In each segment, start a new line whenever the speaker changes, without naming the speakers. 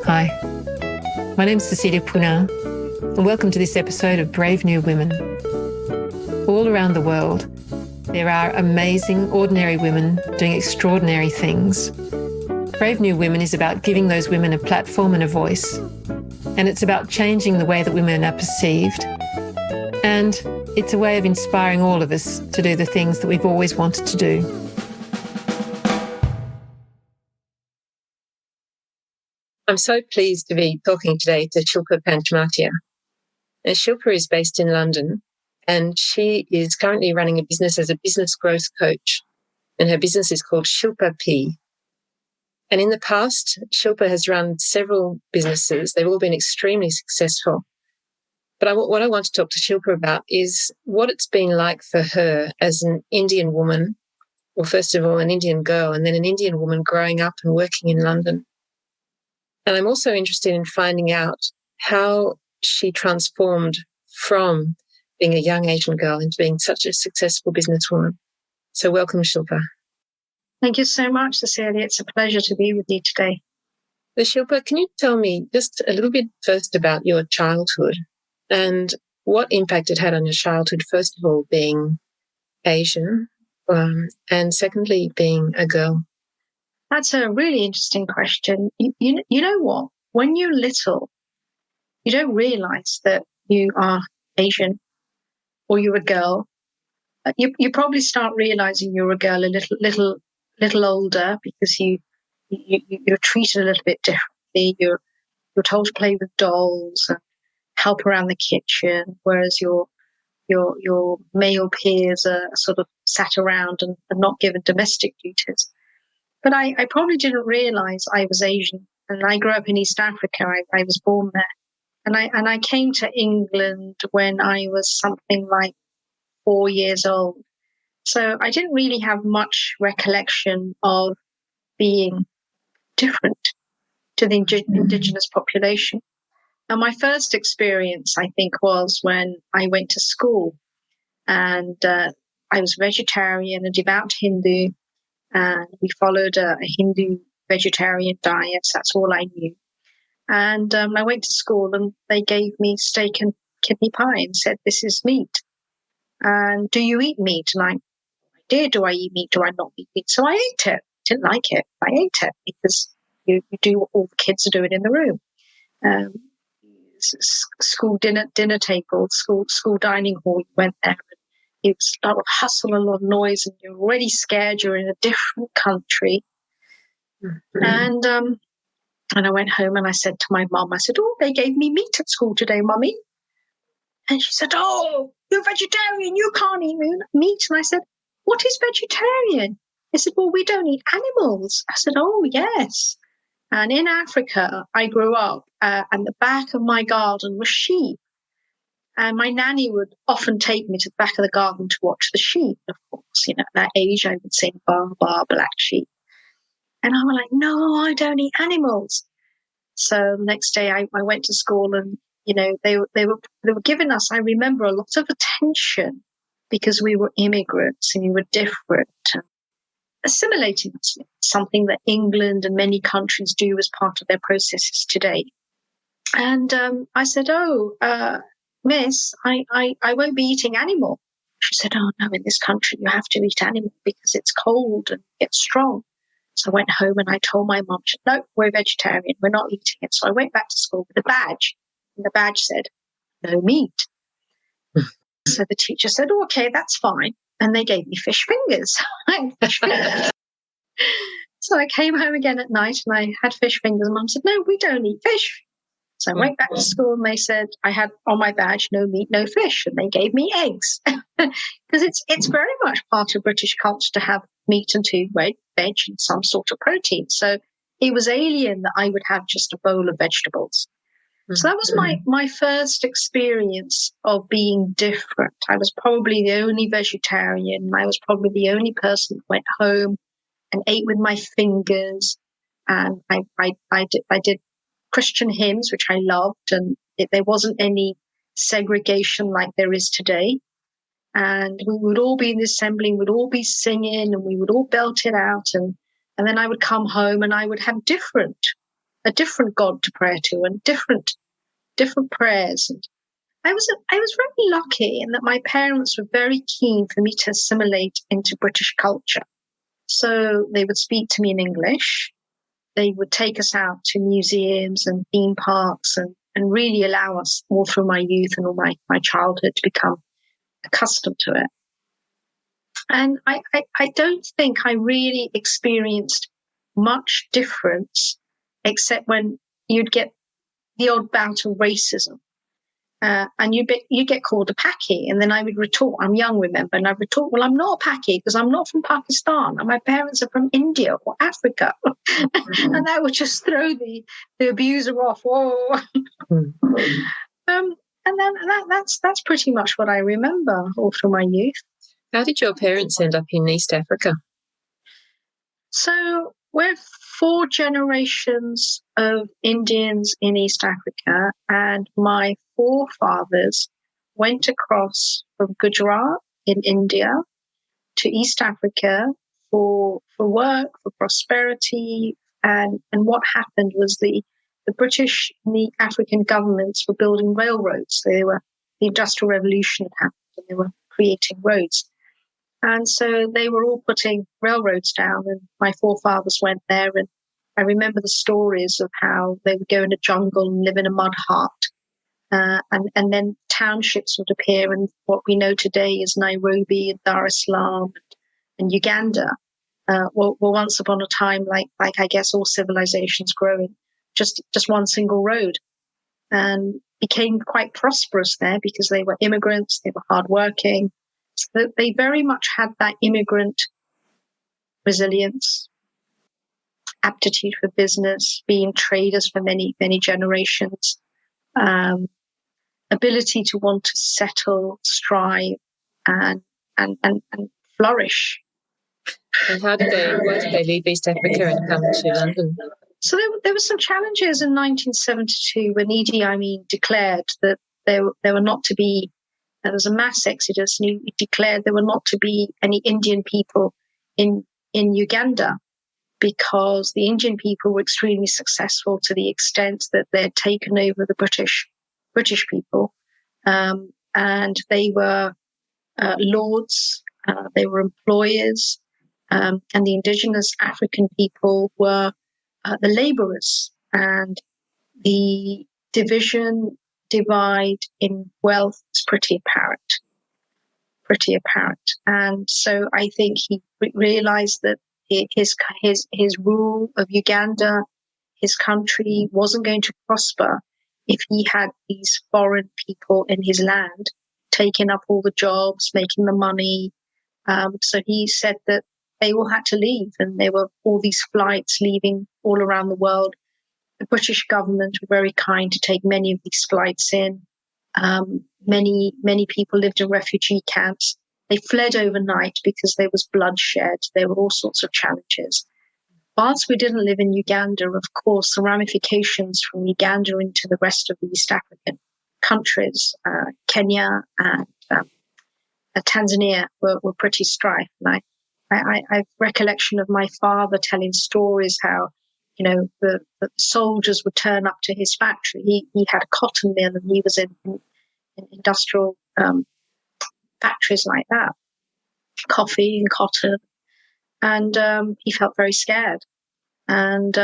Hi, my name is Cecilia Puna, and welcome to this episode of Brave New Women. All around the world, there are amazing, ordinary women doing extraordinary things. Brave New Women is about giving those women a platform and a voice, and it's about changing the way that women are perceived, and it's a way of inspiring all of us to do the things that we've always wanted to do. I'm so pleased to be talking today to Shilpa Panchmatia. Now, Shilpa is based in London, and she is currently running a business as a business growth coach, and her business is called Shilpa P. And in the past, Shilpa has run several businesses. They've all been extremely successful. But what I want to talk to Shilpa about is what it's been like for her as an Indian woman, well, first of all, an Indian girl, and then an Indian woman growing up and working in London. And I'm also interested in finding out how she transformed from being a young Asian girl into being such a successful businesswoman. So welcome, Shilpa.
Thank you so much, Cecilia. It's a pleasure to be with you today.
So Shilpa, can you tell me just a little bit first about your childhood and what impact it had on your childhood, first of all, being Asian, and secondly, being a girl?
That's a really interesting question. You know what? When you're little, you don't realize that you are Asian or you're a girl. You probably start realizing you're a girl a little older because you're treated a little bit differently. You're told to play with dolls and help around the kitchen, whereas your male peers are sort of sat around and not given domestic duties. But I probably didn't realize I was Asian, and I grew up in East Africa. I was born there, and I came to England when I was something like 4 years old. So I didn't really have much recollection of being different to the indigenous population. And my first experience, I think, was when I went to school, and I was vegetarian, a devout Hindu. And we followed a Hindu vegetarian diet. So that's all I knew. And I went to school and they gave me steak and kidney pie and said, "This is meat. And do you eat meat?" And I did. Do I eat meat? Do I not eat meat? So I ate it. Didn't like it. I ate it because you do what all the kids are doing in the room. School dinner table, school dining hall. You went there. It was a lot of hustle, a lot of noise, and you're already scared. You're in a different country. Mm-hmm. And I went home and I said to my mum, I said, "Oh, they gave me meat at school today, Mummy." And she said, "Oh, you're vegetarian. You can't eat meat." And I said, "What is vegetarian?" They said, "Well, we don't eat animals." I said, "Oh, yes." And in Africa, I grew up, and the back of my garden was sheep. And my nanny would often take me to the back of the garden to watch the sheep, of course. You know, at that age, I would sing "Bar, bar, black sheep." And I was like, "No, I don't eat animals." So the next day I went to school and, you know, they were giving us, I remember, a lot of attention because we were immigrants and we were different. Assimilating us, something that England and many countries do as part of their processes today. And I said, "Oh, Miss, I won't be eating animal." She said, "Oh, no, in this country you have to eat animal because it's cold and gets strong." So I went home and I told my mum, she said, "No, we're vegetarian. We're not eating it." So I went back to school with a badge, and the badge said, "No meat." So the teacher said, "Oh, okay, that's fine." And they gave me fish fingers. So I came home again at night and I had fish fingers. And Mum said, "No, we don't eat fish." So I went back to school and they said I had on my badge, "No meat, no fish." And they gave me eggs because it's very much part of British culture to have meat and two veg and some sort of protein. So it was alien that I would have just a bowl of vegetables. Mm-hmm. So that was my first experience of being different. I was probably the only vegetarian. I was probably the only person that went home and ate with my fingers. And I did Christian hymns, which I loved, and there wasn't any segregation like there is today. And we would all be in the assembly, we'd all be singing, and we would all belt it out. And then I would come home and I would have different a different God to pray to and different prayers. And I was very lucky in that my parents were very keen for me to assimilate into British culture. So they would speak to me in English. They would take us out to museums and theme parks and really allow us all through my youth and all my childhood to become accustomed to it. And I don't think I really experienced much difference, except when you'd get the odd bout of racism. And you get called a Paki, and then I would retort, I'm young, remember, and I retort, well, I'm not a Paki because I'm not from Pakistan, and my parents are from India or Africa. And that would just throw the abuser off. Whoa. And then that's pretty much what I remember all through my youth.
How did your parents end up in East Africa?
So we're 4 generations of Indians in East Africa, and my forefathers went across from Gujarat in India to East Africa for work, for prosperity, and what happened was the British and the African governments were building railroads. The Industrial Revolution had happened, and they were creating roads. And so they were all putting railroads down, and my forefathers went there. And I remember the stories of how they would go in a jungle and live in a mud hut. And then townships would appear in what we know today is Nairobi and Dar es Salaam and Uganda. Were once upon a time, like I guess all civilizations growing, just one single road, and became quite prosperous there because they were immigrants, they were hardworking. So they very much had that immigrant resilience, aptitude for business, being traders for many, many generations, ability to want to settle, strive, and flourish.
And why did they leave East Africa and come to London?
So there were some challenges in 1972 when Idi Amin declared that there were not to be, there was a mass exodus, and he declared there were not to be any Indian people in Uganda, because the Indian people were extremely successful to the extent that they had taken over the British people, and they were lords, they were employers, and the indigenous African people were the laborers, and the divide in wealth is pretty apparent. And so I think he realized that his rule of Uganda, his country, wasn't going to prosper if he had these foreign people in his land taking up all the jobs, making the money. So he said that they all had to leave, and there were all these flights leaving all around the world. The British government were very kind to take many of these flights in. Many people lived in refugee camps. They fled overnight because there was bloodshed. There were all sorts of challenges. Whilst we didn't live in Uganda, of course, the ramifications from Uganda into the rest of the East African countries, Kenya and Tanzania, were pretty strife. And I have recollection of my father telling stories how, the soldiers would turn up to his factory. He had a cotton mill, and he was in industrial factories like that, coffee and cotton. And he felt very scared. And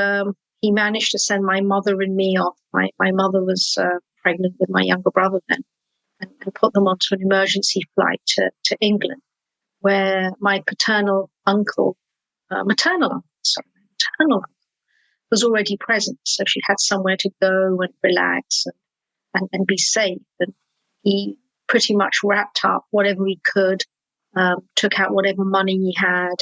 he managed to send my mother and me off. My mother was pregnant with my younger brother then, and put them onto an emergency flight to England, where my maternal uncle was already present. So she had somewhere to go and relax and be safe. And he pretty much wrapped up whatever he could, took out whatever money he had,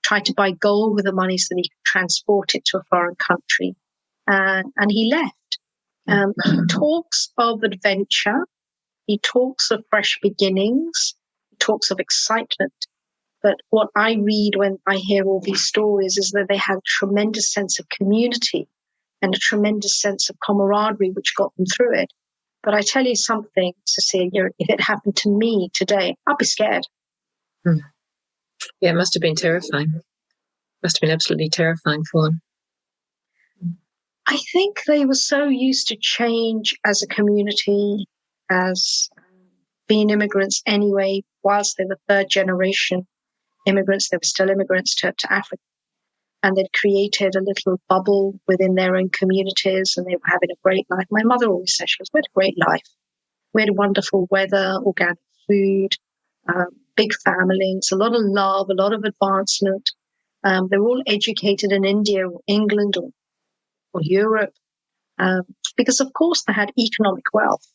tried to buy gold with the money so that he could transport it to a foreign country. And he left. He talks of adventure. He talks of fresh beginnings. He talks of excitement. But what I read when I hear all these stories is that they had a tremendous sense of community and a tremendous sense of camaraderie, which got them through it. But I tell you something, Cecilia, if it happened to me today, I'd be scared.
Yeah, it must have been terrifying. Must have been absolutely terrifying for them.
I think they were so used to change as a community, as being immigrants anyway, whilst they were third generation immigrants, they were still immigrants to Africa. And they'd created a little bubble within their own communities, and they were having a great life. My mother always said we had a great life. We had wonderful weather, organic food, big families, a lot of love, a lot of advancement. They were all educated in India or England or Europe, because, of course, they had economic wealth.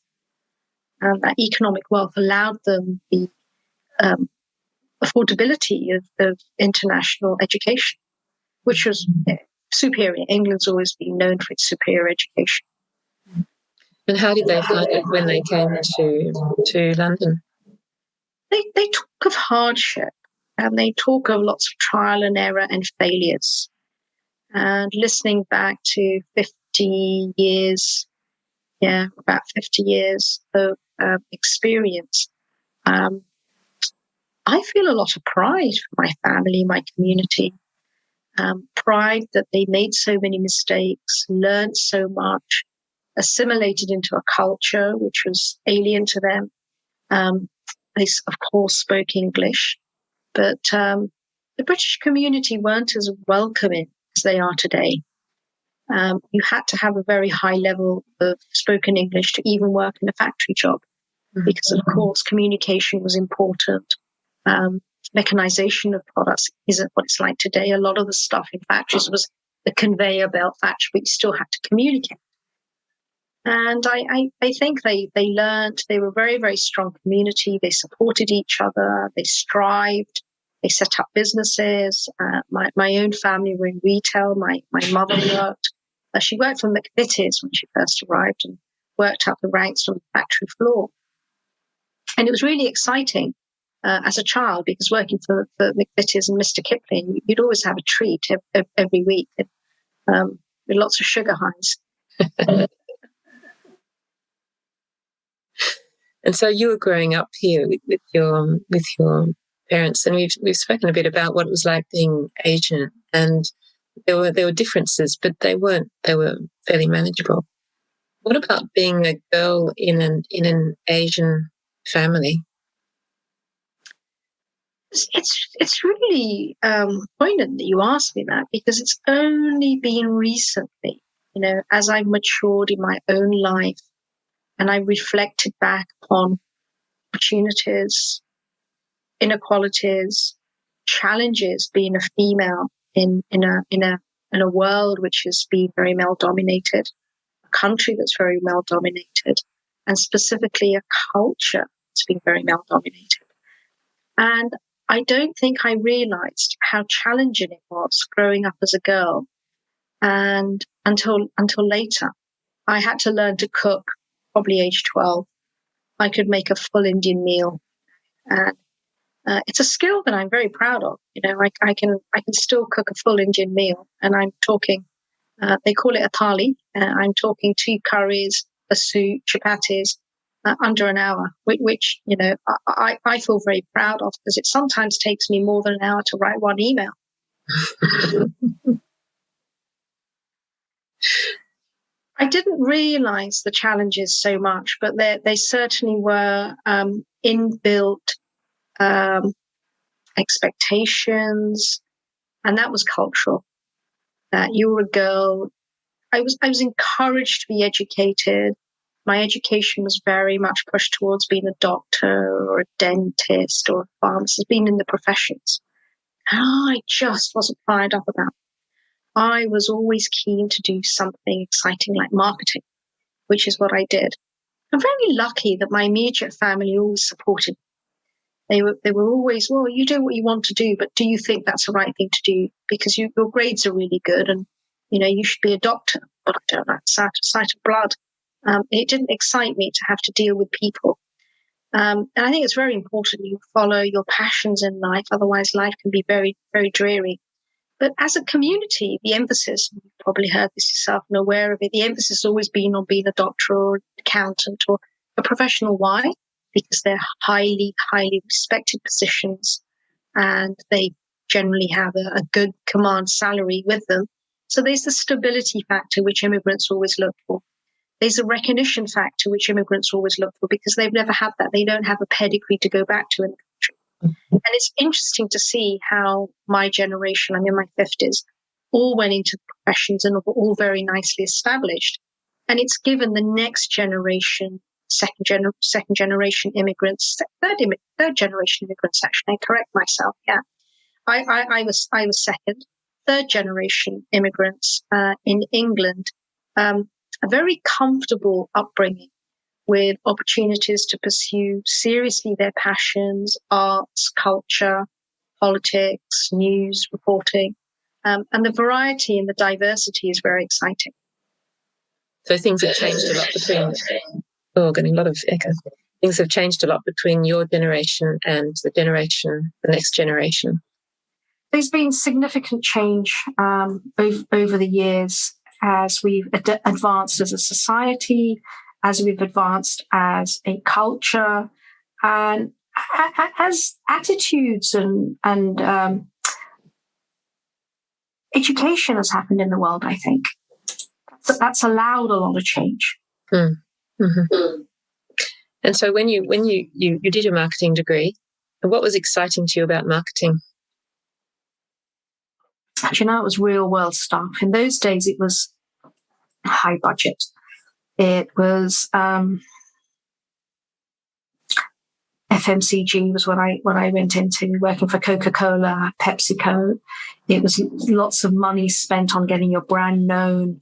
And that economic wealth allowed them the affordability of international education, which was superior. England's always been known for its superior education.
And how did they find it when they came to London?
They talk of hardship, and they talk of lots of trial and error and failures. And listening back to 50 years, about 50 years of experience, I feel a lot of pride for my family, my community. Pride that they made so many mistakes, learned so much, assimilated into a culture which was alien to them. They, of course, spoke English, but the British community weren't as welcoming as they are today. You had to have a very high level of spoken English to even work in a factory job, because, of course, communication was important. Mechanization of products isn't what it's like today. A lot of the stuff in factories was the conveyor belt factory, but you still had to communicate. And I think they learned. They were a very, very strong community. They supported each other. They strived. They set up businesses. My own family were in retail. My mother worked. She worked for McVitie's when she first arrived and worked up the ranks on the factory floor. And it was really exciting as a child, because working for McVitie's and Mr. Kipling, you'd always have a treat every week, with lots of sugar highs.
And so you were growing up here with your parents, and we've spoken a bit about what it was like being Asian, and there were differences, but they were fairly manageable. What about being a girl in an Asian family?
It's really poignant that you asked me that, because it's only been recently, as I've matured in my own life, and I reflected back on opportunities, inequalities, challenges being a female in a world which has been very male dominated, a country that's very male dominated, and specifically a culture that's been very male dominated. And I don't think I realized how challenging it was growing up as a girl, and until later. I had to learn to cook, probably age 12. I could make a full Indian meal, and it's a skill that I'm very proud of. I can still cook a full Indian meal, and I'm talking. They call it a thali. I'm talking 2 curries, a soup, chapatis, under an hour, which I feel very proud of, because it sometimes takes me more than an hour to write one email. I didn't realize the challenges so much, but they certainly were inbuilt expectations, and that was cultural. That you were a girl. I was encouraged to be educated. My education was very much pushed towards being a doctor or a dentist or a pharmacist, being in the professions. And I just wasn't fired up about it. I was always keen to do something exciting like marketing, which is what I did. I'm very lucky that my immediate family always supported me. They were always, well, you do what you want to do, but do you think that's the right thing to do? Because your grades are really good, and you should be a doctor. But I don't like the sight of blood. It didn't excite me to have to deal with people. And I think it's very important you follow your passions in life. Otherwise, life can be very, very dreary. But as a community, the emphasis, you've probably heard this yourself and aware of it, the emphasis has always been on being a doctor or accountant or a professional. Why? Because they're highly, highly respected positions, and they generally have a good command salary with them. So there's the stability factor, which immigrants always look for. There's a recognition factor, which immigrants always look for, because they've never had that. They don't have a pedigree to go back to in the country. And it's interesting to see how my generation, I'm in my 50s, all went into professions and were all very nicely established. And it's given the next generation, second generation immigrants, third generation immigrants, actually, I correct myself, yeah. I was second, third generation immigrants in England, a very comfortable upbringing with opportunities to pursue seriously their passions, arts, culture, politics, news, reporting. And the variety and the diversity is very exciting.
So things have changed a lot between, getting a lot of echo. Things have changed a lot between your generation and the next generation.
There's been significant change over the years as we've advanced as a society, as we've advanced as a culture, and as attitudes and education has happened in the world, I think. That's allowed a lot of change.
Mm-hmm. And so when you did your marketing degree, what was exciting to you about marketing?
Do you know, it was real world stuff. In those days, it was high budget. It was FMCG was what I went into, working for Coca-Cola, PepsiCo. It was lots of money spent on getting your brand known.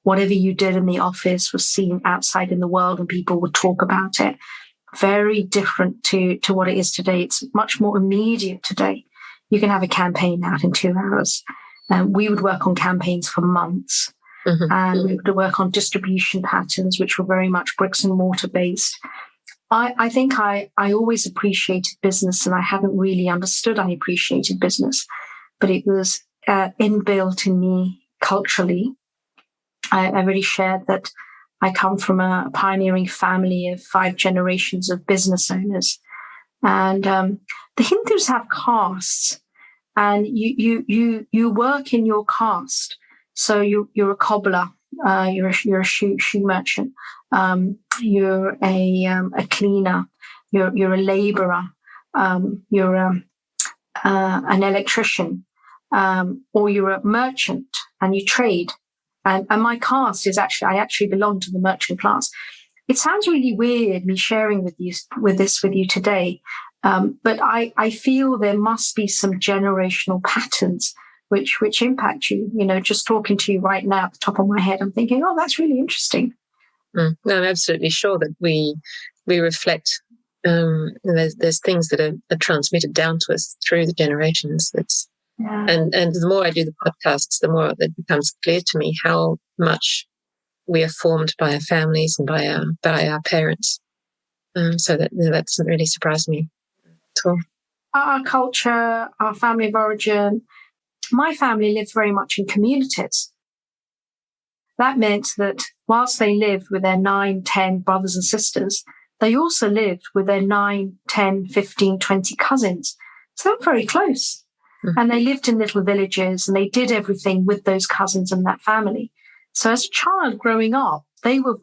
Whatever you did in the office was seen outside in the world and people would talk about it. Very different to what it is today. It's much more immediate today. You can have a campaign out in 2 hours. We would work on campaigns for months. Mm-hmm. And we would work on distribution patterns, which were very much bricks and mortar based. I think I always appreciated business, and I hadn't really understood I appreciated business, but it was inbuilt in me culturally. I already shared that I come from a pioneering family of 5 generations of business owners. And the Hindus have castes, and you work in your caste. So you're a cobbler, you're a shoe merchant, you're a cleaner, you're a labourer, you're an electrician, or you're a merchant and you trade. And my caste is I actually belong to the merchant class. It sounds really weird me sharing with you today, but I feel there must be some generational patterns which impact you. You know, just talking to you right now at the top of my head, I'm thinking, oh, that's really interesting.
No, I'm absolutely sure that we reflect. There's things that are transmitted down to us through the generations. And the more I do the podcasts, the more it becomes clear to me how much we are formed by our families and by our parents. So that doesn't really surprise me at all.
Our culture, our family of origin. My family lived very much in communities. That meant that whilst they lived with their 9, 10 brothers and sisters, they also lived with their 9, 10, 15, 20 cousins. So they were very close. Mm-hmm. And they lived in little villages and they did everything with those cousins and that family. So as a child growing up,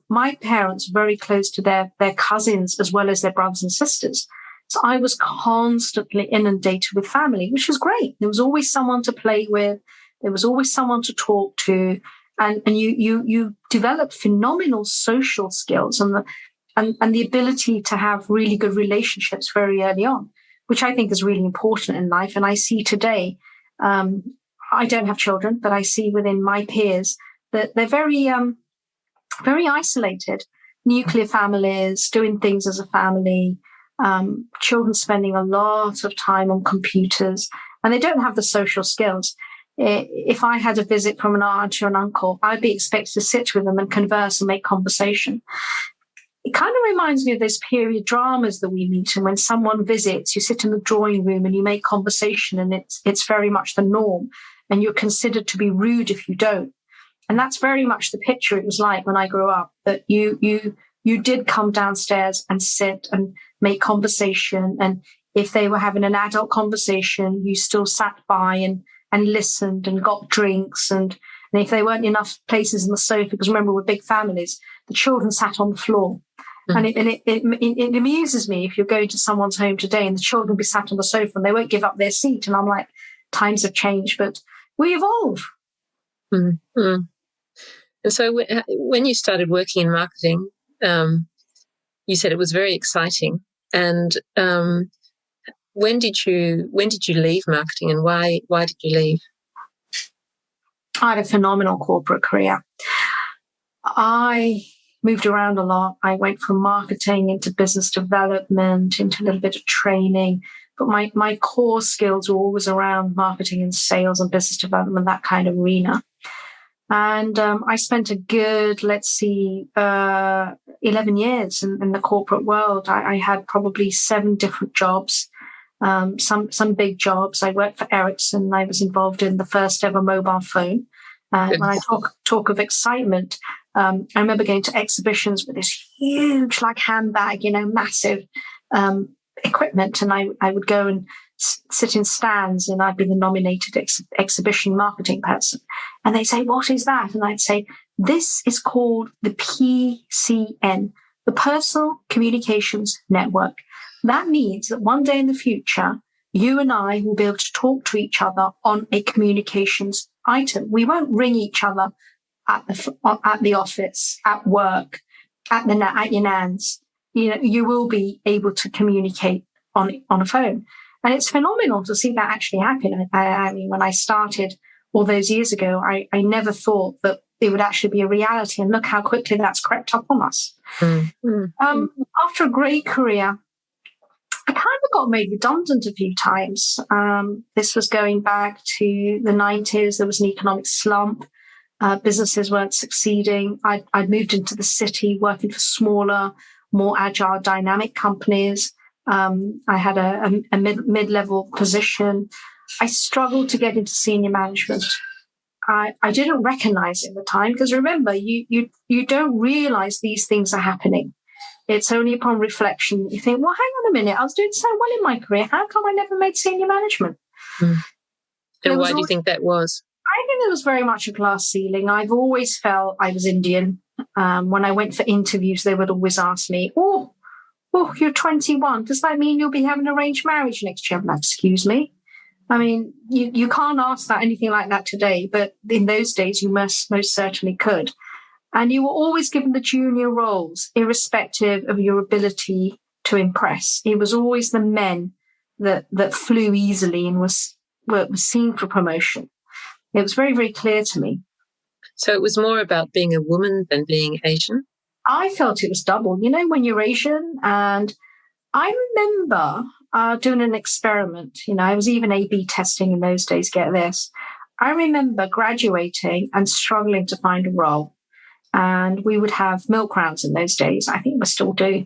my parents were very close to their cousins as well as their brothers and sisters. So I was constantly inundated with family, which was great. There was always someone to play with. There was always someone to talk to. And you develop phenomenal social skills and the ability to have really good relationships very early on, which I think is really important in life. And I see today, I don't have children, but I see within my peers that they're very, very isolated, nuclear families, doing things as a family, children spending a lot of time on computers, and they don't have the social skills. If I had a visit from an aunt or an uncle, I'd be expected to sit with them and converse and make conversation. It kind of reminds me of those period dramas that we meet, and when someone visits, you sit in the drawing room and you make conversation, and it's very much the norm, and you're considered to be rude if you don't. And that's very much the picture it was like when I grew up, that you did come downstairs and sit and make conversation. And if they were having an adult conversation, you still sat by and listened and got drinks. And if there weren't enough places in the sofa, because remember, we're big families, the children sat on the floor. Mm. And it amuses me if you're going to someone's home today and the children will be sat on the sofa and they won't give up their seat. And I'm like, times have changed, but we evolve.
Mm-hmm. And so when you started working in marketing, you said it was very exciting. And when did you leave marketing, and why did you leave?
I had a phenomenal corporate career. I moved around a lot. I went from marketing into business development, into a little bit of training. But my core skills were always around marketing and sales and business development, that kind of arena. And I spent a good, 11 years in the corporate world. I had probably 7 different jobs, some big jobs. I worked for Ericsson. I was involved in the first ever mobile phone. When I talk of excitement, I remember going to exhibitions with this huge, handbag, massive equipment, and I would go and sit in stands, and I'd be the nominated exhibition marketing person. And they'd say, "What is that?" And I'd say, "This is called the PCN, the Personal Communications Network. That means that one day in the future, you and I will be able to talk to each other on a communications item. We won't ring each other at the office, at work, at your nan's. You will be able to communicate on a phone." And it's phenomenal to see that actually happen. I mean, when I started all those years ago, I never thought that it would actually be a reality. And look how quickly that's crept up on us. Mm-hmm. After a great career, I kind of got made redundant a few times. This was going back to the 90s. There was an economic slump. Businesses weren't succeeding. I'd moved into the city working for smaller, more agile, dynamic companies. I had a mid-level position. I struggled to get into senior management. I didn't recognize it at the time, because remember, you don't realize these things are happening. It's only upon reflection that you think, well, hang on a minute, I was doing so well in my career. How come I never made senior management?
Mm. And why do you think that was?
I think there was very much a glass ceiling. I've always felt I was Indian. When I went for interviews, they would always ask me, oh, you're 21. Does that mean you'll be having arranged marriage next year? I'm like, excuse me. I mean, you can't ask that anything like that today, but in those days, you most certainly could. And you were always given the junior roles, irrespective of your ability to impress. It was always the men that flew easily and was seen for promotion. It was very, very clear to me.
So it was more about being a woman than being Asian?
I felt it was double. When you're Asian, and I remember doing an experiment. I was even A/B testing in those days, get this. I remember graduating and struggling to find a role. And we would have milk rounds in those days. I think we still do.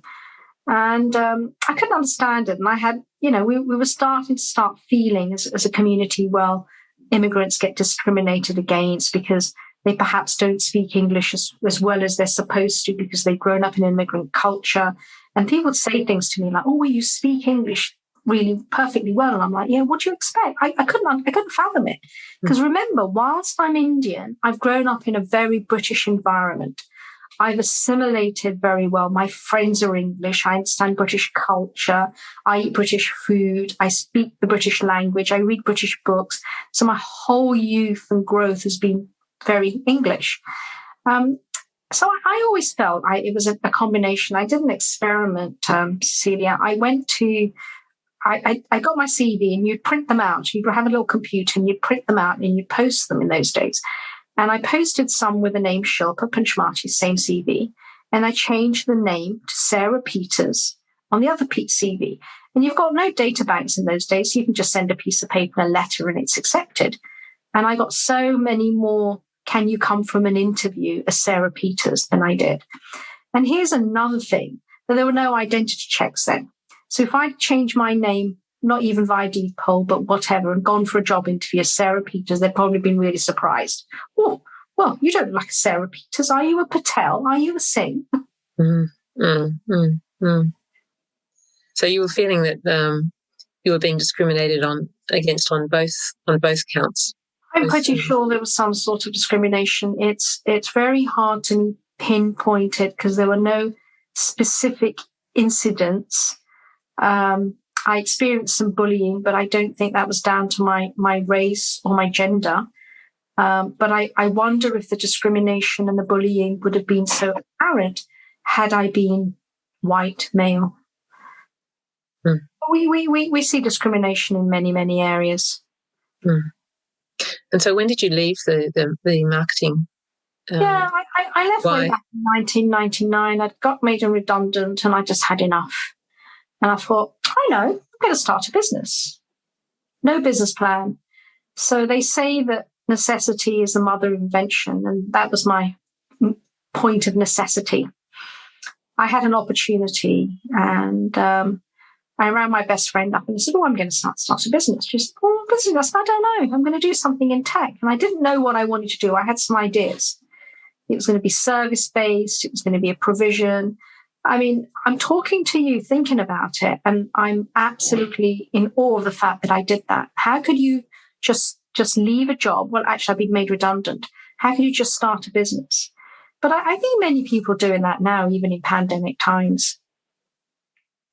And I couldn't understand it. And I had, we were starting to feeling as a community, well, immigrants get discriminated against because they perhaps don't speak English as well as they're supposed to, because they've grown up in immigrant culture. And people would say things to me like, "Oh, well, you speak English really perfectly well." And I'm like, yeah, what do you expect? I couldn't fathom it. Because remember, whilst I'm Indian, I've grown up in a very British environment. I've assimilated very well. My friends are English. I understand British culture. I eat British food. I speak the British language. I read British books. So my whole youth and growth has been very English. So I always felt it was a combination. I did an experiment, Cecilia. I got my CV, and you'd print them out. You'd have a little computer and you'd print them out and you'd post them in those days. And I posted some with the name Shilpa Panchmatia, same CV. And I changed the name to Sarah Peters on the other CV. And you've got no data banks in those days. So you can just send a piece of paper, a letter, and it's accepted. And I got so many more "can you come from an interview" as Sarah Peters than I did. And here's another thing, that there were no identity checks then. So if I'd changed my name, not even via deed poll, but whatever, and gone for a job interview as Sarah Peters, they'd probably been really surprised. "Oh, well, you don't look like Sarah Peters. Are you a Patel? Are you a Singh?"
So you were feeling that you were being discriminated against on both counts.
I'm pretty sure there was some sort of discrimination. It's very hard to pinpoint it because there were no specific incidents. I experienced some bullying, but I don't think that was down to my race or my gender. But I wonder if the discrimination and the bullying would have been so apparent had I been white male.
Mm.
We see discrimination in many, many areas.
Mm. And so when did you leave the marketing?
I left way back in 1999. I got made redundant and I just had enough. And I thought, I know, I'm going to start a business. No business plan. So they say that necessity is the mother of invention. And that was my point of necessity. I had an opportunity and I rang my best friend up and I said, I'm going to start a business. She said, business? I don't know. I'm going to do something in tech. And I didn't know what I wanted to do. I had some ideas. It was going to be service-based. It was going to be a provision. I mean, I'm talking to you thinking about it, and I'm absolutely in awe of the fact that I did that. How could you just leave a job? Well, actually, I've been made redundant. How could you just start a business? But I think many people are doing that now, even in pandemic times.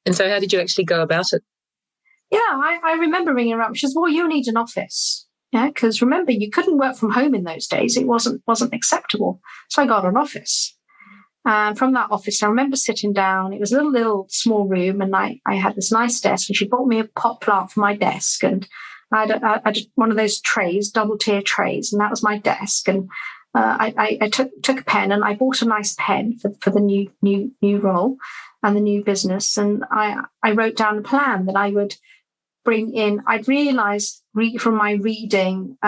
And so how did you actually go about it?
Yeah, I remember ringing her up. She says, well, you need an office. Yeah, because remember, you couldn't work from home in those days. It wasn't acceptable. So I got an office. And from that office, I remember sitting down. It was a little small room, and I had this nice desk, and she bought me a pot plant for my desk. And I had one of those trays, double-tier trays, and that was my desk. And I took a pen, and I bought a nice pen for the new role and the new business. And I wrote down a plan that I would bring in. I'd realized from my reading,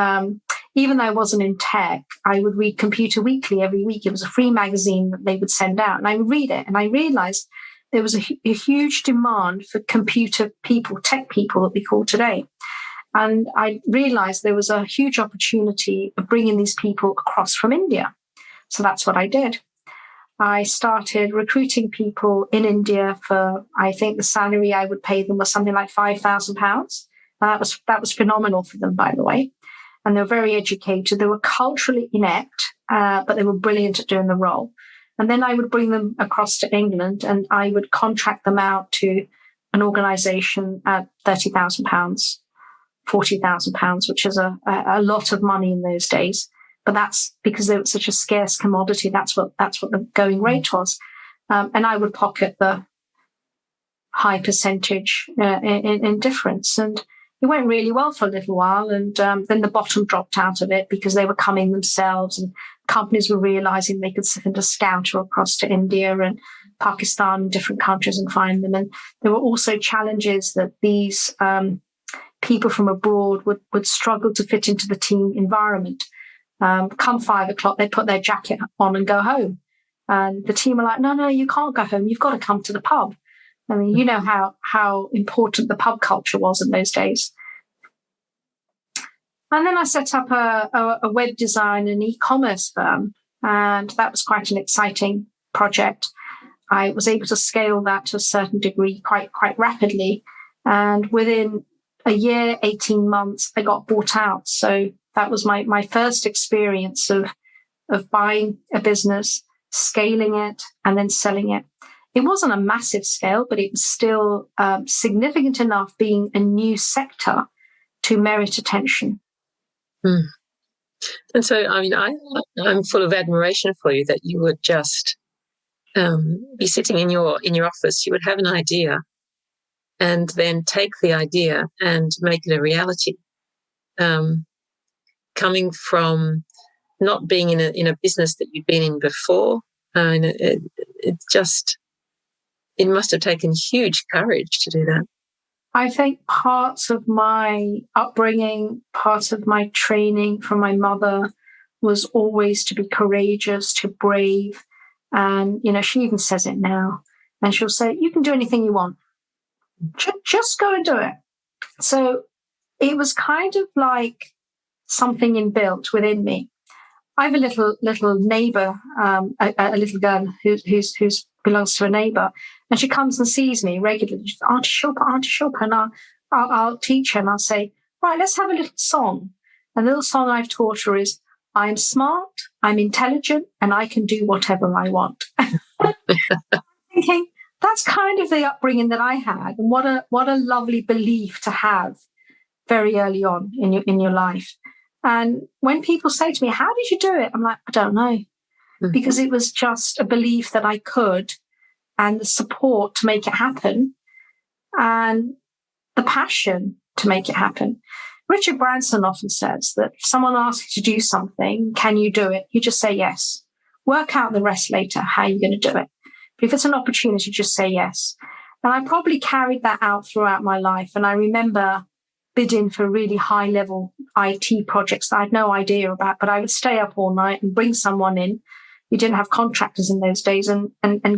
even though I wasn't in tech, I would read Computer Weekly every week. It was a free magazine that they would send out, and I would read it. And I realized there was a huge demand for computer people, tech people that we call today. And I realized there was a huge opportunity of bringing these people across from India. So that's what I did. I started recruiting people in India for, I think the salary I would pay them was something like £5,000. That was phenomenal for them, by the way. And they were very educated. They were culturally inept, but they were brilliant at doing the role. And then I would bring them across to England, and I would contract them out to an organisation at £30,000, £40,000, which is a lot of money in those days. But that's because they were such a scarce commodity. That's what the going rate was. And I would pocket the high percentage in difference. And it went really well for a little while. And then the bottom dropped out of it because they were coming themselves, and companies were realizing they could send a scouter across to India and Pakistan and different countries and find them. And there were also challenges that these people from abroad would struggle to fit into the team environment. Come 5 o'clock, they put their jacket on and go home. And the team are like, no, you can't go home. You've got to come to the pub. I mean, you know how important the pub culture was in those days. And then I set up a web design and e-commerce firm. And that was quite an exciting project. I was able to scale that to a certain degree quite rapidly. And within a year, 18 months, I got bought out. So that was my first experience of buying a business, scaling it, and then selling it. It wasn't a massive scale, but it was still significant enough, being a new sector, to merit attention.
Mm. And so, I mean, I'm full of admiration for you that you would just be sitting in your office. You would have an idea, and then take the idea and make it a reality. Coming from not being in a business that you'd been in before, and it must have taken huge courage to do that.
I think parts of my upbringing, parts of my training from my mother was always to be courageous, to brave. And, she even says it now. And she'll say, you can do anything you want. Just go and do it. So it was kind of like something inbuilt within me. I have a little neighbour, a little girl who's belongs to a neighbour, and she comes and sees me regularly. She says, Auntie Shilpa. And I'll teach her and I'll say, right, let's have a little song. And the little song I've taught her is, I'm smart, I'm intelligent, and I can do whatever I want. Thinking, that's kind of the upbringing that I had. And what a lovely belief to have very early on in your life. And when people say to me, how did you do it? I'm like, I don't know. Because it was just a belief that I could, and the support to make it happen, and the passion to make it happen. Richard Branson often says that if someone asks you to do something, can you do it? You just say yes. Work out the rest later, how you're going to do it. But if it's an opportunity, just say yes. And I probably carried that out throughout my life. And I remember bidding for really high-level IT projects that I had no idea about, but I would stay up all night and bring someone in. You didn't have contractors in those days, and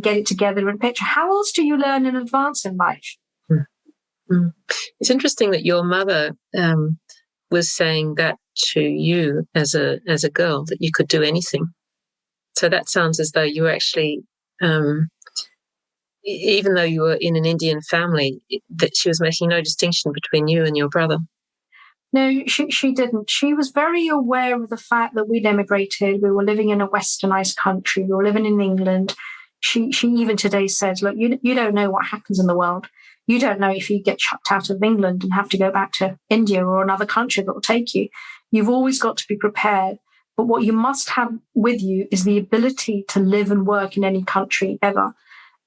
get it together and picture. How else do you learn in advance in life?
It's interesting that your mother was saying that to you as a girl, that you could do anything. So that sounds as though you were actually, even though you were in an Indian family, that she was making no distinction between you and your brother.
No, she didn't. She was very aware of the fact that we'd emigrated. We were living in a westernized country. We were living in England. She even today says, look, you don't know what happens in the world. You don't know if you get chucked out of England and have to go back to India or another country that will take you. You've always got to be prepared. But what you must have with you is the ability to live and work in any country ever.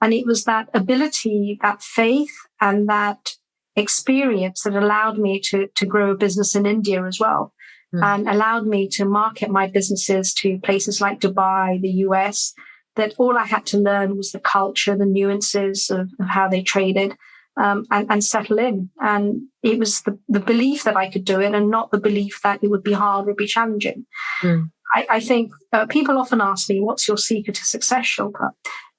And it was that ability, that faith, and that experience that allowed me to grow a business in India as well, and allowed me to market my businesses to places like Dubai, the US, that all I had to learn was the culture, the nuances of how they traded, and settle in. And it was the belief that I could do it, and not the belief that it would be hard or be challenging. I think people often ask me, what's your secret to success, Shilpa?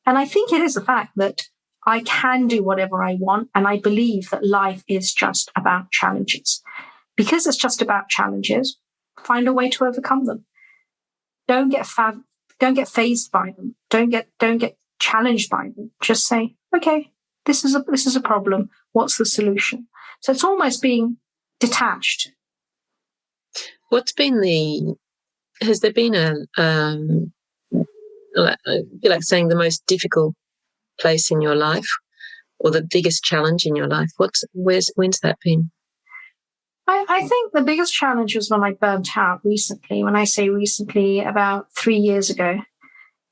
And I think it is the fact that I can do whatever I want. And I believe that life is just about challenges. Because it's just about challenges, find a way to overcome them. Don't get fazed by them. Don't get challenged by them. Just say, okay, this is a problem. What's the solution? So it's almost being detached.
Has there been like saying the most difficult place in your life, or the biggest challenge in your life? When's that been?
I think the biggest challenge was when I burnt out recently. When I say recently, about 3 years ago.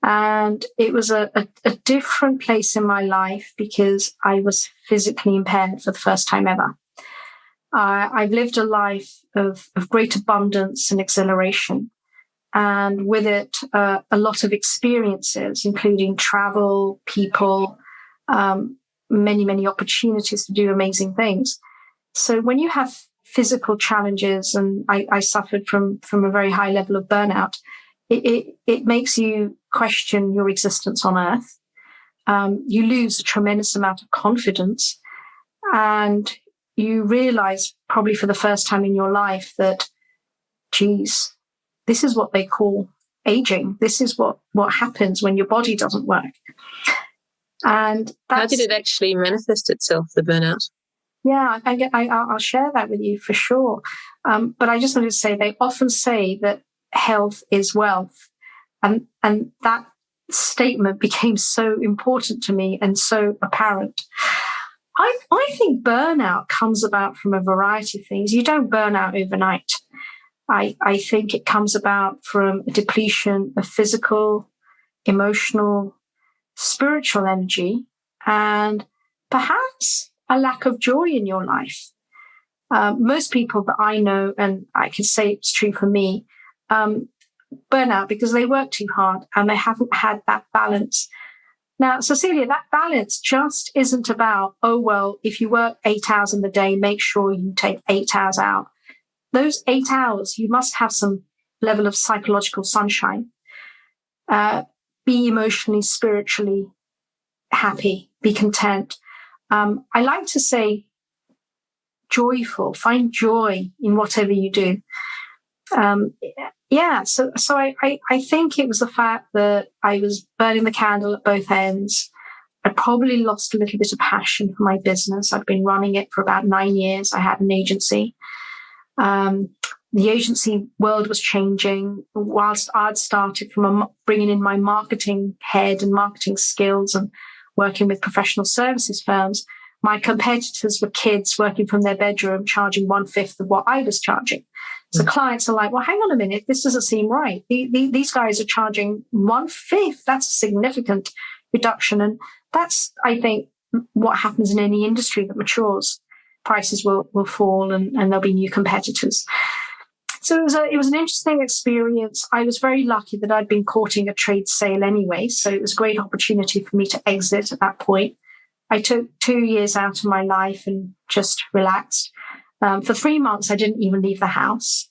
And it was a different place in my life because I was physically impaired for the first time ever. I've lived a life of great abundance and exhilaration. And with it, a lot of experiences, including travel, people, many, many opportunities to do amazing things. So when you have physical challenges, and I suffered from a very high level of burnout, it makes you question your existence on earth. You lose a tremendous amount of confidence, and you realize probably for the first time in your life that, geez, this is what they call aging. This is what happens when your body doesn't work. And
how did it actually manifest itself, the burnout?
Yeah, I'll share that with you for sure. But I just wanted to say, they often say that health is wealth. And that statement became so important to me and so apparent. I think burnout comes about from a variety of things. You don't burn out overnight. I think it comes about from a depletion of physical, emotional, spiritual energy, and perhaps a lack of joy in your life. Most people that I know, and I can say it's true for me, burn out because they work too hard and they haven't had that balance. Now, Cecilia, that balance just isn't about, oh, well, if you work 8 hours in the day, make sure you take 8 hours out. Those 8 hours, you must have some level of psychological sunshine. Be emotionally, spiritually happy, be content. I like to say joyful, find joy in whatever you do. So I think it was the fact that I was burning the candle at both ends. I probably lost a little bit of passion for my business. I'd been running it for about 9 years. I had an agency. The agency world was changing. Whilst I'd started from bringing in my marketing head and marketing skills and working with professional services firms, my competitors were kids working from their bedroom, charging 1/5 of what I was charging. So clients are like, well, hang on a minute, this doesn't seem right. These guys are charging 1/5. That's a significant reduction. And that's, I think, what happens in any industry that matures. Prices will fall and there'll be new competitors. So it was an interesting experience. I was very lucky that I'd been courting a trade sale anyway. So it was a great opportunity for me to exit at that point. I took 2 years out of my life and just relaxed. For 3 months, I didn't even leave the house.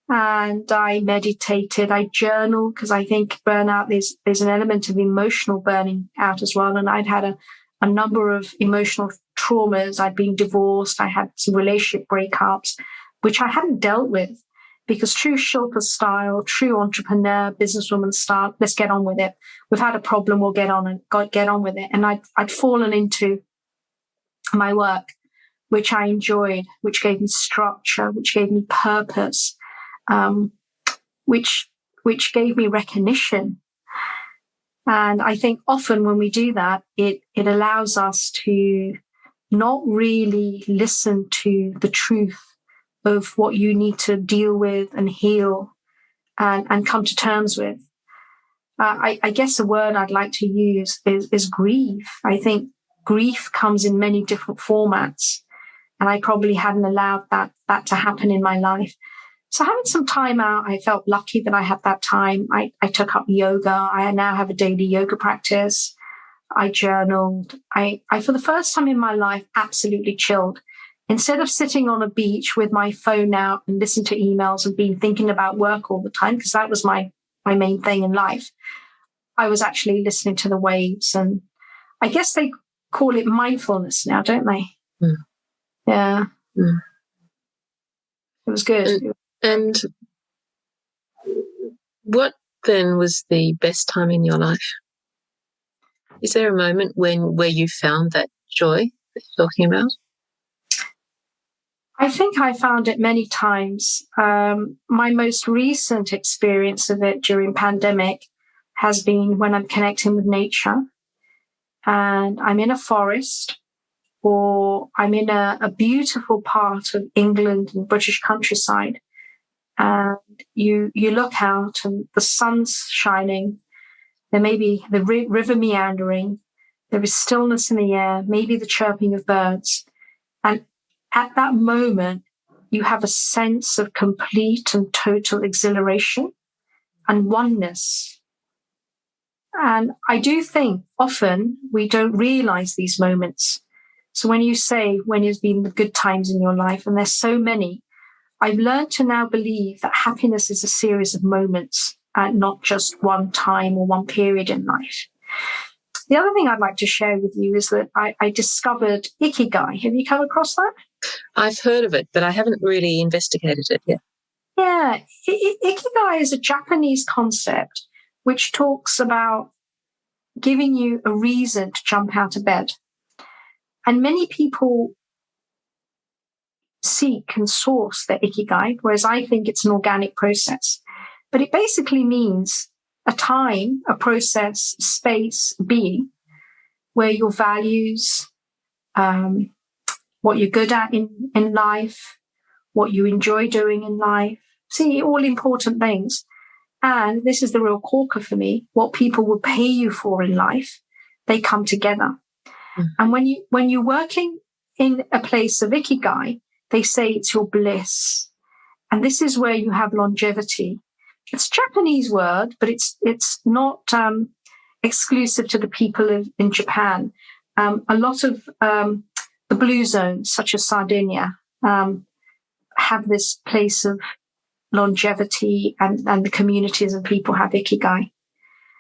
And I meditated, I journaled, because I think burnout, there's an element of emotional burning out as well. And I'd had a number of emotional traumas. I'd been divorced. I had some relationship breakups, which I hadn't dealt with. Because true Shilpa style, true entrepreneur, businesswoman style, let's get on with it. We've had a problem, we'll get on with it. And I'd fallen into my work, which I enjoyed, which gave me structure, which gave me purpose, which gave me recognition. And I think often when we do that, it allows us to not really listen to the truth of what you need to deal with and heal and come to terms with. I guess a word I'd like to use is grief. I think grief comes in many different formats, and I probably hadn't allowed that to happen in my life. So having some time out, I felt lucky that I had that time. I took up yoga. I now have a daily yoga practice. I journaled. I for the first time in my life, absolutely chilled. Instead of sitting on a beach with my phone out and listening to emails and being thinking about work all the time, because that was my main thing in life, I was actually listening to the waves. And I guess they call it mindfulness now, don't they? Mm. Yeah. Mm. It was good.
And what then was the best time in your life? Is there a moment where you found that joy that you're talking about?
I think I found it many times. My most recent experience of it during pandemic has been when I'm connecting with nature and I'm in a forest or I'm in a beautiful part of England and British countryside. And you look out and the sun's shining. There may be the river meandering. There is stillness in the air, maybe the chirping of birds. And at that moment, you have a sense of complete and total exhilaration and oneness. And I do think often we don't realize these moments. So when you say when has been the good times in your life, and there's so many, I've learned to now believe that happiness is a series of moments and not just one time or one period in life. The other thing I'd like to share with you is that I discovered Ikigai. Have you come across that?
I've heard of it, but I haven't really investigated it yet.
Yeah. Ikigai is a Japanese concept which talks about giving you a reason to jump out of bed. And many people seek and source their Ikigai, whereas I think it's an organic process. But it basically means a time, a process, space, being, where your values, what you're good at in life, what you enjoy doing in life, see, all important things. And this is the real corker for me, what people will pay you for in life, they come together. Mm. And when you're working in a place of Ikigai, they say it's your bliss. And this is where you have longevity. It's a Japanese word, but it's not exclusive to the people in Japan. A lot of the blue zones, such as Sardinia, have this place of longevity, and the communities and people have Ikigai.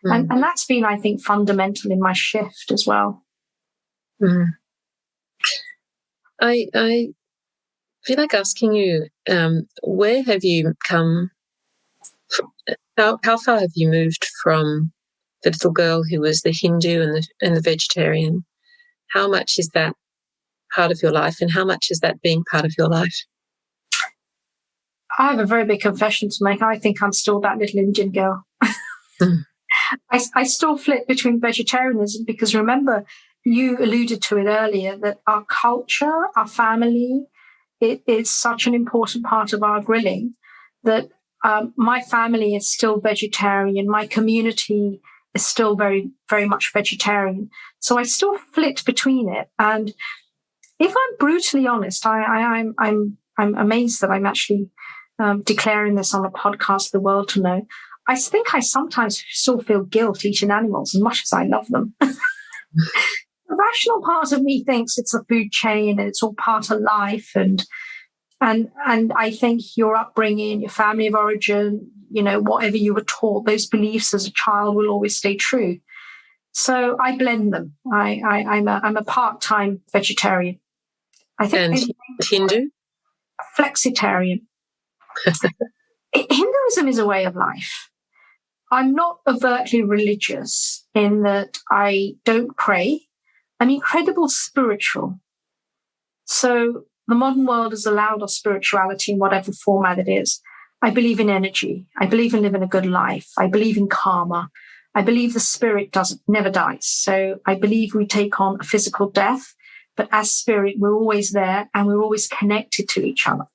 Mm. And that's been, I think, fundamental in my shift as well.
Mm. I feel like asking you, where have you come from, how far have you moved from the little girl who was the Hindu and the vegetarian. How much is that part of your life, and how much is that being part of your life?
I have a very big confession to make. I think I'm still that little Indian girl. I still flip between vegetarianism because, remember, you alluded to it earlier, that our culture, our family, it is such an important part of our grilling that my family is still vegetarian. My community is still very, very much vegetarian. So I still flit between it. And if I'm brutally honest, I'm amazed that I'm actually declaring this on a podcast for the world to know. I think I sometimes still feel guilt eating animals as much as I love them. The rational part of me thinks it's a food chain and it's all part of life, and I think your upbringing, your family of origin, whatever you were taught, those beliefs as a child will always stay true. So I blend them. I'm a part-time vegetarian. I think.
And Hindu?
Flexitarian. Hinduism is a way of life. I'm not overtly religious in that I don't pray. I'm incredibly spiritual. So the modern world has allowed us spirituality in whatever format it is. I believe in energy. I believe in living a good life. I believe in karma. I believe the spirit never dies. So I believe we take on a physical death, but as spirit, we're always there and we're always connected to each other.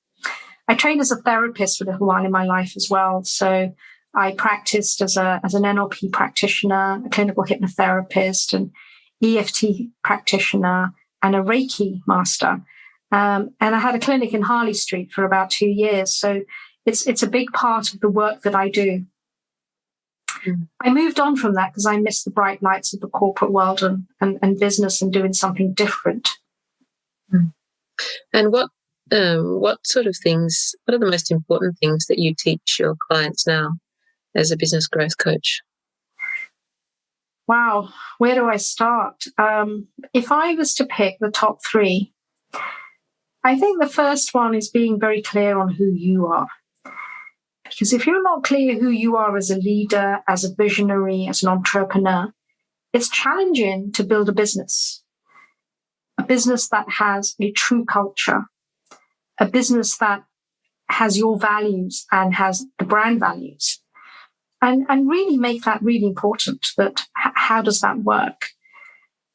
I trained as a therapist for a little while in my life as well. So I practiced as an NLP practitioner, a clinical hypnotherapist, an EFT practitioner, and a Reiki master. And I had a clinic in Harley Street for about 2 years. So it's a big part of the work that I do. I moved on from that because I missed the bright lights of the corporate world and business and doing something different.
And what sort of things, what are the most important things that you teach your clients now as a business growth coach?
Wow, where do I start? If I was to pick the top 3, I think the first one is being very clear on who you are. Because if you're not clear who you are as a leader, as a visionary, as an entrepreneur, it's challenging to build a business that has a true culture, a business that has your values and has the brand values, and really make that really important. That how does that work?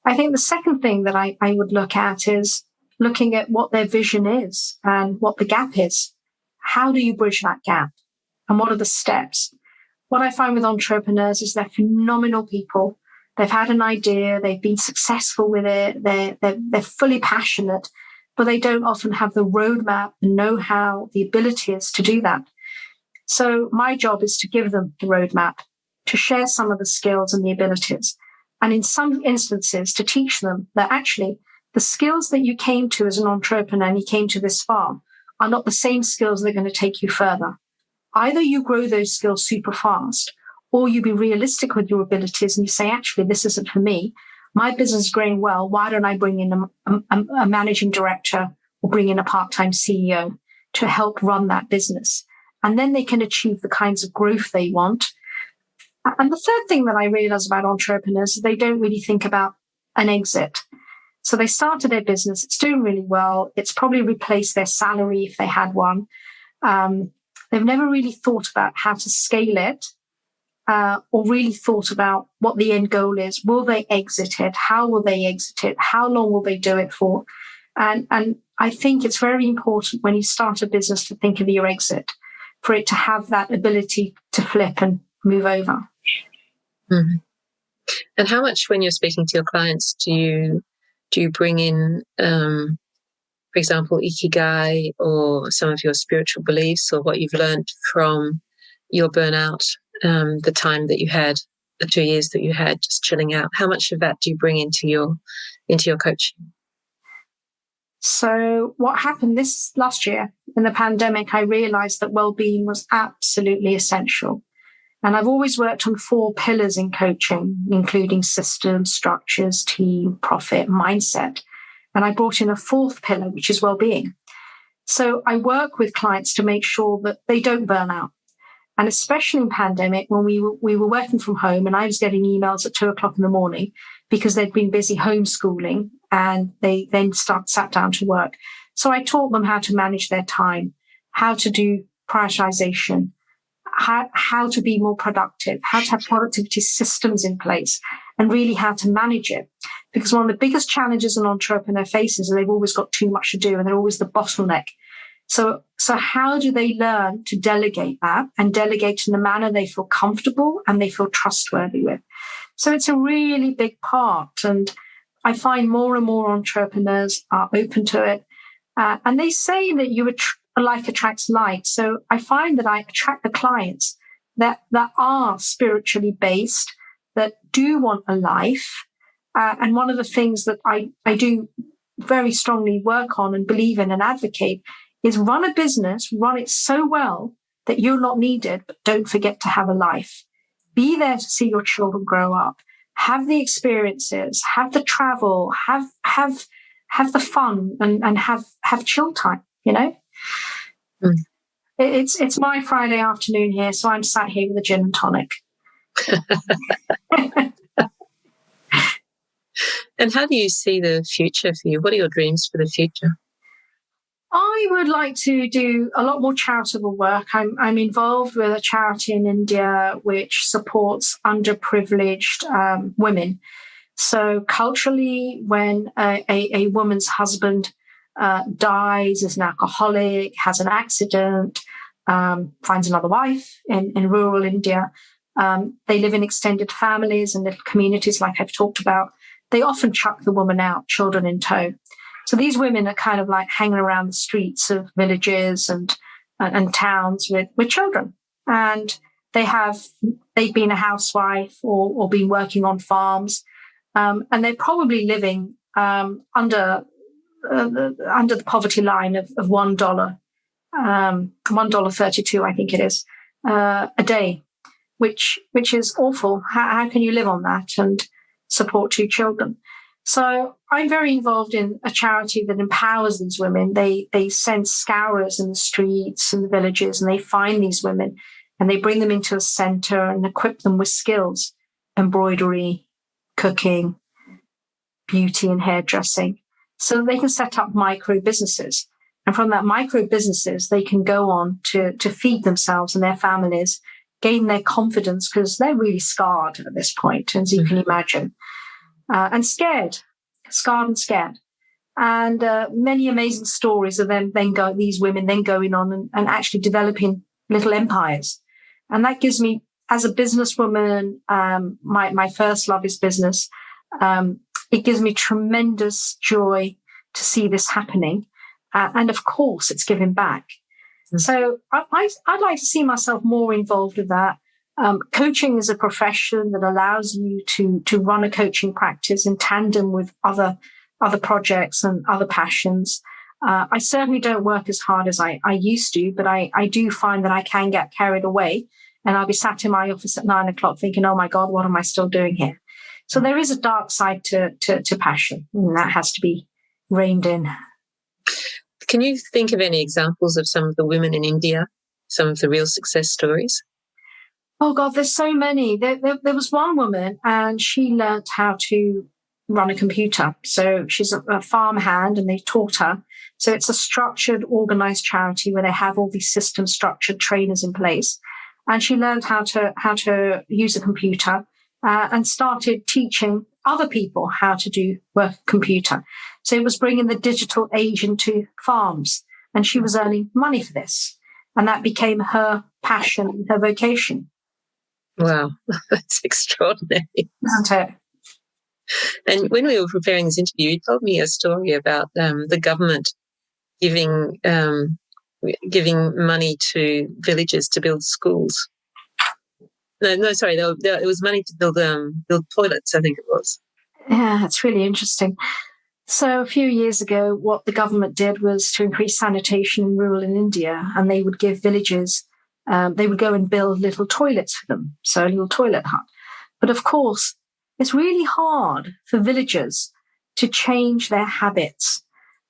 I think the second thing that I would look at is looking at what their vision is and what the gap is. How do you bridge that gap? And what are the steps? What I find with entrepreneurs is they're phenomenal people. They've had an idea, they've been successful with it, they're fully passionate, but they don't often have the roadmap, the know-how, the abilities to do that. So my job is to give them the roadmap, to share some of the skills and the abilities, and in some instances to teach them that actually the skills that you came to as an entrepreneur and you came to this far are not the same skills that are going to take you further. Either you grow those skills super fast, or you be realistic with your abilities and you say, actually, this isn't for me. My business is growing well. Why don't I bring in a managing director or bring in a part-time CEO to help run that business? And then they can achieve the kinds of growth they want. And the third thing that I realize about entrepreneurs is they don't really think about an exit. So they started their business. It's doing really well. It's probably replaced their salary if they had one. They've never really thought about how to scale it or really thought about what the end goal is. Will they exit it? How will they exit it? How long will they do it for? And I think it's very important when you start a business to think of your exit, for it to have that ability to flip and move over.
Mm-hmm. And how much, when you're speaking to your clients, do you bring in, for example, ikigai or some of your spiritual beliefs or what you've learned from your burnout, the time that you had, the 2 years that you had just chilling out? How much of that do you bring into your coaching?
So what happened this last year in the pandemic, I realized that well-being was absolutely essential. And I've always worked on 4 pillars in coaching, including systems, structures, team, profit, mindset. And I brought in a 4th pillar, which is well-being. So I work with clients to make sure that they don't burn out. And especially in pandemic, when we were working from home and I was getting emails at 2:00 in the morning because they'd been busy homeschooling and they then sat down to work. So I taught them how to manage their time, how to do prioritization, how to be more productive, how to have productivity systems in place, and really how to manage it. Because one of the biggest challenges an entrepreneur faces is they've always got too much to do and they're always the bottleneck. So how do they learn to delegate that and delegate in the manner they feel comfortable and they feel trustworthy with? So it's a really big part. And I find more and more entrepreneurs are open to it. And they say that like attracts like. So I find that I attract the clients that are spiritually based, that do want a life. And one of the things that I do very strongly work on and believe in and advocate is run a business, run it so well that you're not needed, but don't forget to have a life. Be there to see your children grow up, have the experiences, have the travel, have the fun and have chill time, you know? Mm. It's my Friday afternoon here, so I'm sat here with a gin and tonic.
And how do you see the future for you? What are your dreams for the future?
I would like to do a lot more charitable work. I'm involved with a charity in India which supports underprivileged women. So culturally, when a woman's husband dies, is an alcoholic, has an accident, finds another wife in rural India, they live in extended families and little communities like I've talked about. They often chuck the woman out, children in tow. So these women are kind of like hanging around the streets of villages and towns with children. And they've been a housewife or been working on farms. And they're probably living under the poverty line of $1, $1.32, I think it is, a day, which is awful. How can you live on that and support 2 children? So I'm very involved in a charity that empowers these women. They send scourers in the streets and the villages, and they find these women and they bring them into a center and equip them with skills, embroidery, cooking, beauty and hairdressing, so they can set up micro businesses. And from that micro businesses, they can go on to feed themselves and their families, gain their confidence, because they're really scarred at this point, as you can imagine. And scared. And many amazing stories of them these women then going on and actually developing little empires. And that gives me, as a businesswoman, my first love is business. It gives me tremendous joy to see this happening. And of course, it's giving back. Mm-hmm. So I'd like to see myself more involved with that. Coaching is a profession that allows you to run a coaching practice in tandem with other projects and other passions. I certainly don't work as hard as I used to, but I do find that I can get carried away, and I'll be sat in my office at 9:00 thinking, oh my God, what am I still doing here? So there is a dark side to passion, and that has to be reined in.
Can you think of any examples of some of the women in India, some of the real success stories?
Oh God, there's so many. There was one woman, and she learnt how to run a computer. So she's a farm hand, and they taught her. So it's a structured, organized charity where they have all these system structured trainers in place. And she learned how to use a computer and started teaching other people how to work a computer. So it was bringing the digital age into farms, and she was earning money for this. And that became her passion, her vocation.
Wow, that's extraordinary.
Isn't it?
And when we were preparing this interview, you told me a story about the government giving money to villages to build schools. No, sorry, it was money to build toilets, I think it was.
Yeah, that's really interesting. So a few years ago, what the government did was to increase sanitation in rural India, and they would give villages, they would go and build little toilets for them, so a little toilet hut. But of course, it's really hard for villagers to change their habits.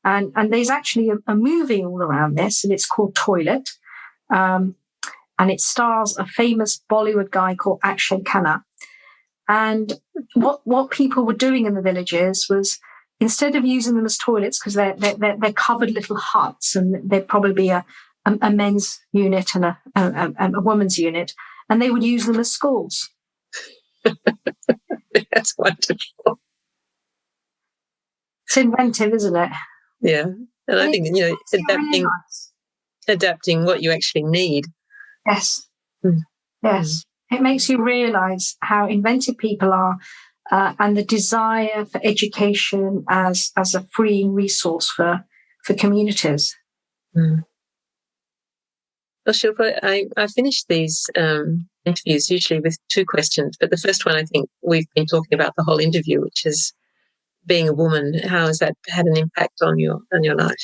And there's actually a movie all around this, and it's called Toilet. And and it stars a famous Bollywood guy called Akshay Khanna. And what people were doing in the villages was, instead of using them as toilets, because they're covered little huts, and there'd probably be a men's unit and a woman's unit, and they would use them as schools.
That's wonderful.
It's inventive, isn't it?
Yeah. And I think, adapting what you actually need.
Yes. Yes. It makes you realise how inventive people are, and the desire for education as a freeing resource for communities.
Well, Shilpa, I finish these interviews usually with two questions, but the first one, I think we've been talking about the whole interview, which is being a woman. How has that had an impact on your life?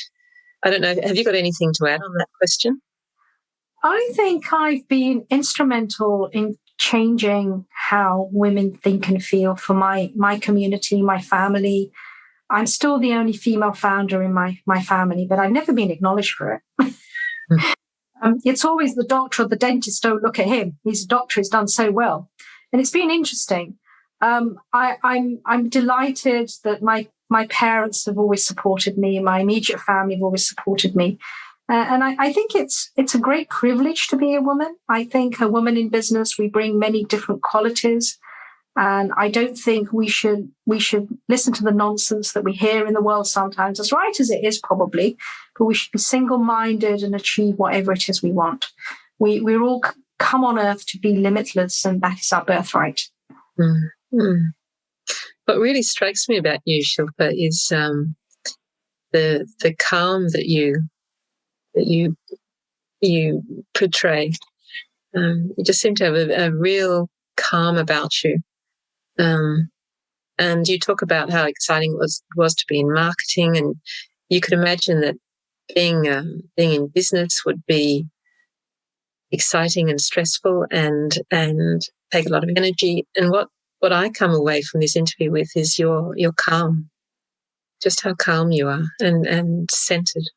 I don't know. Have you got anything to add on that question?
I think I've been instrumental in changing how women think and feel for my community, my family. I'm still the only female founder in my family, but I've never been acknowledged for it. It's always the doctor or the dentist. Oh, look at him. He's a doctor. He's done so well. And it's been interesting. I'm delighted that my parents have always supported me. My immediate family have always supported me. And I think it's a great privilege to be a woman. I think a woman in business, we bring many different qualities. And I don't think we should listen to the nonsense that we hear in the world sometimes, as right as it is probably, but we should be single-minded and achieve whatever it is we want. We're all come on earth to be limitless, and that is our birthright.
What really strikes me about you, Shilpa, is the calm that you portray. You just seem to have a real calm about you. And you talk about how exciting it was to be in marketing, and you could imagine that being in business would be exciting and stressful and take a lot of energy. And what I come away from this interview with is your calm, just how calm you are and centered.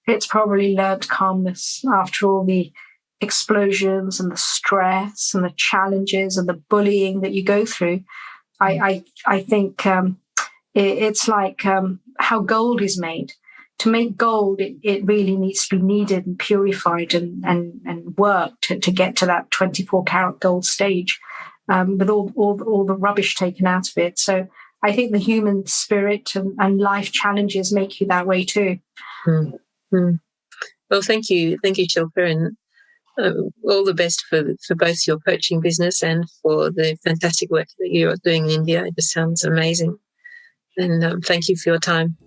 It's probably learned calmness after all the explosions and the stress and the challenges and the bullying that you go through. I think it's like how gold is made. To make gold, it really needs to be kneaded and purified and worked to get to that 24 karat gold stage, with all the rubbish taken out of it. So I think the human spirit and life challenges make you that way too.
Well, thank you, Shilpa, and all the best for both your coaching business and for the fantastic work that you are doing in India. It just sounds amazing. And thank you for your time.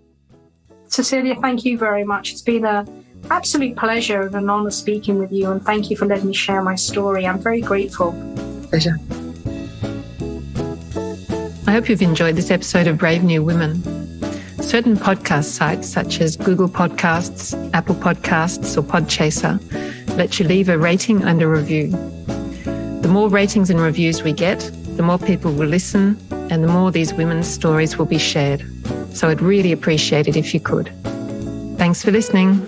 Cecilia, thank you very much. It's been an absolute pleasure and an honour speaking with you, and thank you for letting me share my story. I'm very grateful.
Pleasure. I hope you've enjoyed this episode of Brave New Women. Certain podcast sites such as Google Podcasts, Apple Podcasts or Podchaser let you leave a rating and a review. The more ratings and reviews we get, the more people will listen and the more these women's stories will be shared. So I'd really appreciate it if you could. Thanks for listening.